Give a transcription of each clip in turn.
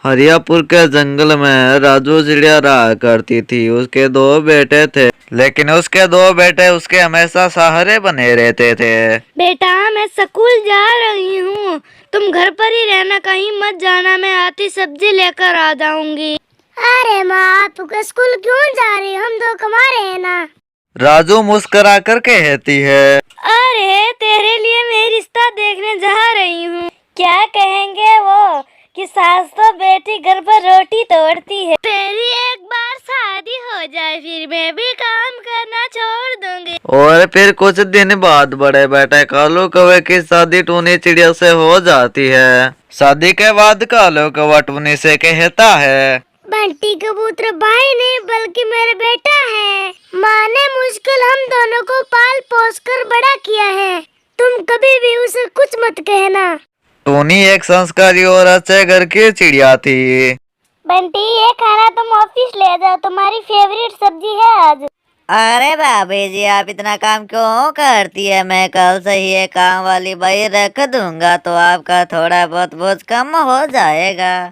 हरियापुर के जंगल में राजू चिड़िया रहा करती थी। उसके दो बेटे थे, लेकिन उसके दो बेटे उसके हमेशा सहारे बने रहते थे। बेटा मैं स्कूल जा रही हूँ, तुम घर पर ही रहना, कहीं मत जाना, मैं आती सब्जी लेकर आ जाऊंगी। अरे माँ, आप स्कूल क्यों जा रही हो, हम दो कमा रहे हैं ना। राजू मुस्कुरा कर कहती है, अरे तेरे लिए मैं रिश्ता देखने जा रही हूँ। क्या कहेंगे वो कि सास तो बेटी घर पर रोटी तोड़ती है। तेरी एक बार शादी हो जाए फिर मैं भी काम करना छोड़ दूंगी। और फिर कुछ दिन बाद बड़े बेटे कालू कौवे की शादी टूनी चिड़िया से हो जाती है। शादी के बाद कालू कौवा टूनी से कहता है, बंटी कबूतर भाई नहीं बल्कि मेरा बेटा है। माँ ने मुश्किल हम दोनों को पाल पोस कर बड़ा किया है, तुम कभी भी उसे कुछ मत कहना। टूनी एक संस्कारी और अच्छे घर की चिड़िया थी। बंटी ये खाना तुम ऑफिस ले जाओ, तुम्हारी फेवरेट सब्जी है आज। अरे भाभी जी, आप इतना काम क्यों करती है? मैं कल से ही एक काम वाली बाई रख दूंगा तो आपका थोड़ा बहुत बोझ कम हो जाएगा।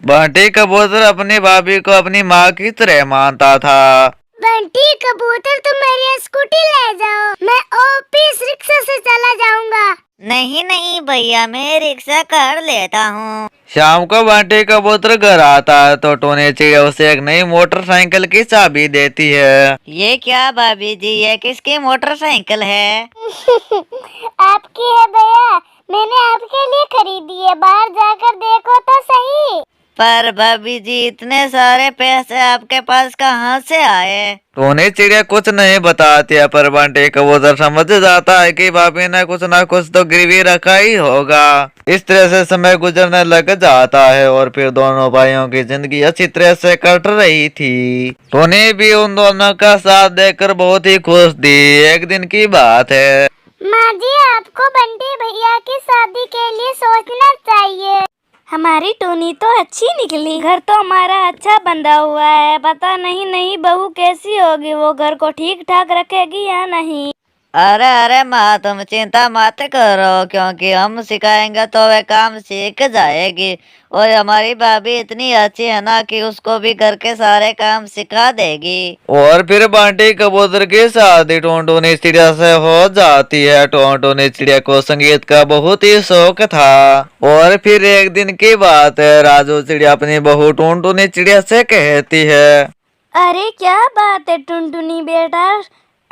बंटी कबूतर अपनी भाभी को अपनी माँ की तरह मानता था। बंटी कबूतर तुम मेरी स्कूटी ले जाओ, मैं ऑफिस रिक्शा से चला जाऊंगा। नहीं नहीं भैया, मैं रिक्शा कर लेता हूँ। शाम को बंटी कबूतर घर आता है तो टूनी चिड़िया उसे एक नई मोटरसाइकिल की चाबी देती है। ये क्या भाभी जी, ये किसकी मोटरसाइकिल है? आपकी है भैया, मैंने आपके लिए खरीदी है, बाहर जाकर देखो तो सही। पर भाभी जी, इतने सारे पैसे आपके पास कहाँ से आए? टूनी चिड़िया कुछ नहीं बताती है, पर बंटी कबूतर समझ जाता है कि भाभी ने कुछ ना कुछ तो गिरवी रखा ही होगा। इस तरह से समय गुजरने लग जाता है और फिर दोनों भाइयों की जिंदगी अच्छी तरह से कट रही थी। टूनी भी उन दोनों का साथ देखकर बहुत ही खुश थी। एक दिन की बात है। माँ जी, आपको बंटी भैया की शादी के लिए सोचना चाहिए। हमारी टोनी तो अच्छी निकली, घर तो हमारा अच्छा बंधा हुआ है, पता नहीं नई बहू कैसी होगी, वो घर को ठीक ठाक रखेगी या नहीं। अरे अरे माँ, तुम चिंता मत करो, क्योंकि हम सिखाएंगे तो वे काम सीख जाएगी। और हमारी भाभी इतनी अच्छी है ना कि उसको भी घर के सारे काम सिखा देगी। और फिर बंटी कबूतर की शादी टूनी चिड़िया से हो जाती है। टूनी चिड़िया को संगीत का बहुत ही शौक था। और फिर एक दिन की बात है, राजू चिड़िया अपनी बहू टूनी चिड़िया से कहती है, अरे क्या बात है टुनटुनी बेटा,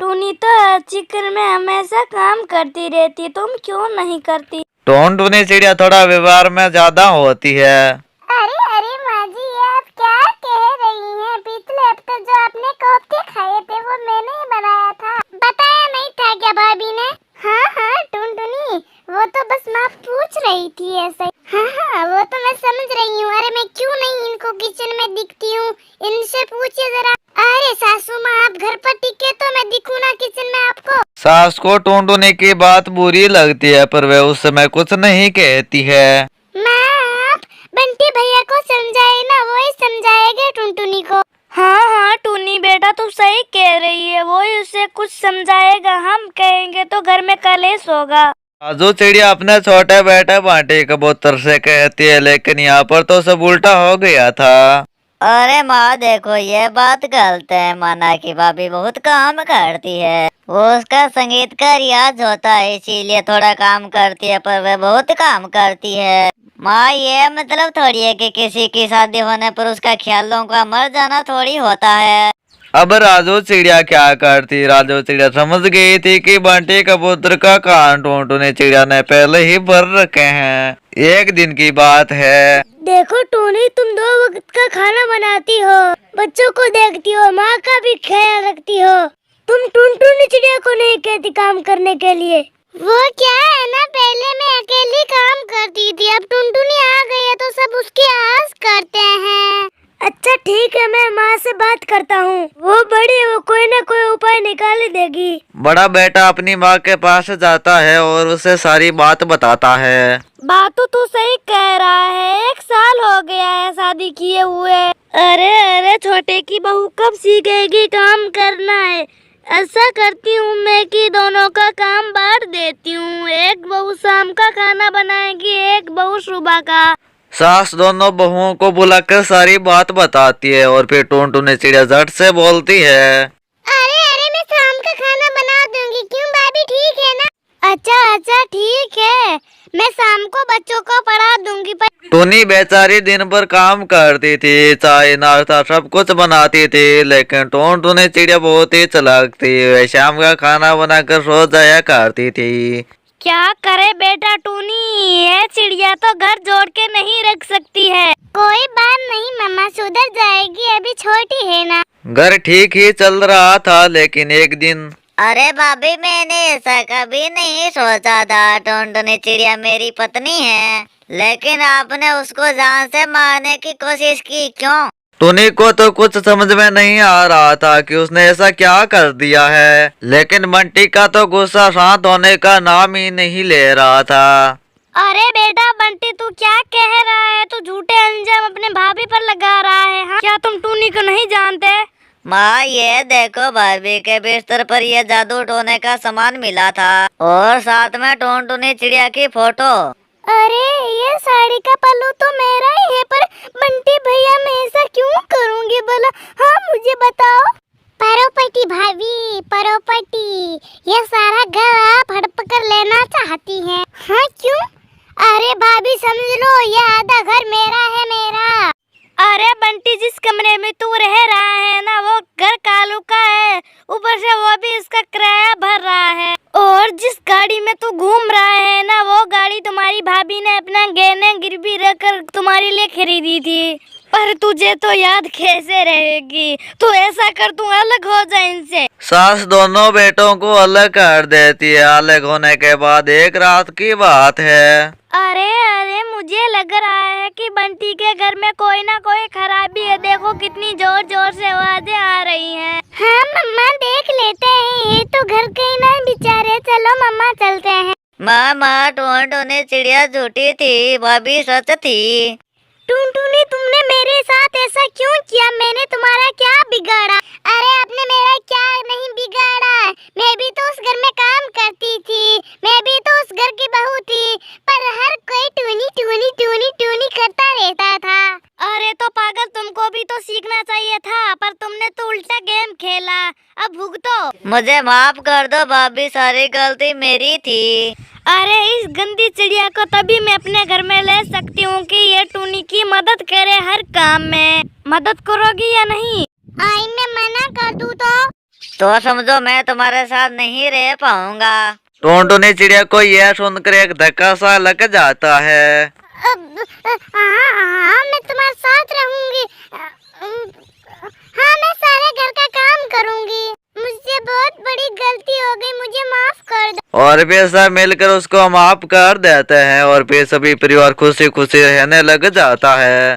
टूनी तो चिकन में हमेशा काम करती रहती, तुम क्यों नहीं करती? टूनी चिड़िया थोड़ा व्यवहार में ज्यादा होती है। अरे अरे माँ जी, ये आप क्या कह रही हैं? पिछले हफ्ते जो आपने कोफ्ते खाए थे वो मैंने ही बनाया था, बताया नहीं था क्या भाभी ने? हाँ हाँ टुनटुनी, वो तो बस माँ पूछ रही थी ऐसे। हाँ हाँ, वो तो मैं समझ रही हूँ। अरे मैं क्यों नहीं इनको किचन में दिखती हूँ, इनसे पूछिए जरा। अरे सासू माँ, आप घर पर टिके तो मैं दिखूँ ना किचन में आपको। सास को टूनी की बात बुरी लगती है, पर वह उस समय कुछ नहीं कहती है। माँ, आप बंटी भैया को समझाए ना, वो ही समझाएंगे टुनटुनी को। हाँ हाँ टूनी बेटा, तू सही कह रही है, वो ही उसे कुछ समझाएगा, हम कहेंगे तो घर में कलेश होगा। राजू चिड़िया अपने छोटे बेटे बंटी कबूतर से कहती है, लेकिन यहाँ पर तो सब उल्टा हो गया था। अरे माँ देखो, ये बात गलत है। माना कि भाभी बहुत काम करती है, वो उसका संगीत का रियाज होता है इसीलिए थोड़ा काम करती है, पर वह बहुत काम करती है। माँ, ये मतलब थोड़ी है कि किसी की शादी होने पर उसका ख्यालों का मर जाना थोड़ी होता है। अब राजू चिड़िया क्या करती? राजू चिड़िया समझ गई थी कि बंटी कबूतर का कान टूनी चिड़िया ने पहले ही भर रखे हैं। एक दिन की बात है। देखो टूनी, तुम 2 वक्त का खाना बनाती हो, बच्चों को देखती हो, माँ का भी ख्याल रखती हो, तुम टुनटुनी चिड़िया को नहीं कहती काम करने के लिए। वो क्या है ना, पहले मैं अकेली काम करती थी, अब टुनटुनी आ गई है तो सब उसकी आस करते हैं। अच्छा ठीक है, मैं माँ से बात करता हूँ, वो बड़ी है, वो कोई ना कोई उपाय निकाल ही देगी। बड़ा बेटा अपनी माँ के पास जाता है और उसे सारी बात बताता है। बात तो तू सही कह रहा है, 1 साल हो गया है शादी किए हुए। अरे अरे, छोटे की बहू कब सीखेगी काम करना है? ऐसा करती हूँ मैं कि दोनों का काम बांट देती हूँ, एक बहू शाम का खाना बनाएगी, एक बहू सुबह का। सास दोनों बहुओं को बुलाकर सारी बात बताती है और फिर टुनटुनी चिड़िया झट से बोलती है। अरे अरे मैं शाम का खाना बना दूंगी, क्यों भाभी ठीक है ना? अच्छा अच्छा ठीक है, मैं शाम को बच्चों को पढ़ा दूंगी। पर टुनी बेचारी दिन भर काम करती थी, चाय नाश्ता सब कुछ बनाती थी, लेकिन टुनटुनी चिड़िया बहुत ही चालाक थी। वह शाम का खाना बनाकर सो जाया करती थी। क्या करे बेटा टूनी, ये चिड़िया तो घर जोड़ के नहीं रख सकती है। कोई बात नहीं मम्मा, सुधर जाएगी, अभी छोटी है ना। घर ठीक ही चल रहा था, लेकिन एक दिन अरे भाभी, मैंने ऐसा कभी नहीं सोचा था। टुनटुनी चिड़िया मेरी पत्नी है, लेकिन आपने उसको जान से मारने की कोशिश की, क्यों? टुनी को तो कुछ समझ में नहीं आ रहा था कि उसने ऐसा क्या कर दिया है, लेकिन बंटी का तो गुस्सा शांत होने का नाम ही नहीं ले रहा था। अरे बेटा बंटी, तू क्या कह रहा है? तू झूठे अंजाम अपने भाभी पर लगा रहा है। हाँ? क्या तुम टूनी को नहीं जानते? माँ, ये देखो, भाभी के बिस्तर पर ये जादू टोने का सामान मिला था और साथ में टुनटुनी चिड़िया की फोटो। अरे ये साड़ी का पल्लू तो मेरा ही है, पर बंटी भैया मैं ऐसा क्यों करूँगी भला? हाँ मुझे बताओ। परोपटी भाभी, परोपटी, ये सारा घर आप हड़प कर लेना चाहती हैं। हाँ क्यों? अरे भाभी समझ लो, ये आधा घर मेरा है, मेरा। अरे बंटी, जिस कमरे में तू रह रहा है ना, वो घर कालू का है, ऊपर से वो भी इसका किराया भर रहा है। और जिस गाड़ी में तू घूम रहा है ना, वो गाड़ी तुम्हारी भाभी ने अपना गहने गिरवी रखकर तुम्हारे लिए खरीदी थी। पर तुझे तो याद कैसे रहेगी? तू ऐसा कर, तू अलग हो जा इनसे। सास दोनों बेटों को अलग कर देती है। अलग होने के बाद एक रात की बात है। अरे अरे, मुझे लग रहा है कि बंटी के घर में कोई ना कोई खराबी है। देखो कितनी जोर जोर से आवाजें आ रही हैं। हाँ मम्मा, देख लेते हैं, ये तो घर के ही ना बेचारे। चलो मम्मा चलते हैं। माँ, टुनटुनी चिड़िया झूठी थी, भाभी सच थी। टुनटुनी, तुमने मेरे साथ ऐसा क्यों किया? मैंने तुम्हारा क्या बिगाड़ा? अरे आपने मेरा क्या नहीं बिगाड़ा, मैं भी तो उस घर में काम करती थी, मैं भी तो उस घर की बहू थी, पर हर कोई टूनी टूनी टूनी टूनी करता रहता था। अरे तो पागल, तुमको भी तो सीखना चाहिए था, पर तुमने तो उल्टा गेम खेला। अब भुगतो। मुझे माफ कर दो भाभी, सारी गलती मेरी थी। अरे इस गंदी चिड़िया को तभी मैं अपने घर में ले सकती हूँ कि ये टूनी की मदद करे हर काम में। मदद करोगी या नहीं? आई मैं मना कर दूँ तो समझो मैं तुम्हारे साथ नहीं रह पाऊंगा। टुनटुनी चिड़िया को यह सुनकर एक धक्का सा लग जाता है। हाँ मैं तुम्हारे साथ रहूंगी। हाँ मैं सारे घर का काम करूंगी। मुझसे बहुत बड़ी गलती हो गई, मुझे माफ कर दो। और फिर सब मिलकर उसको माफ कर देते हैं और फिर सभी परिवार खुशी खुशी रहने लग जाता है।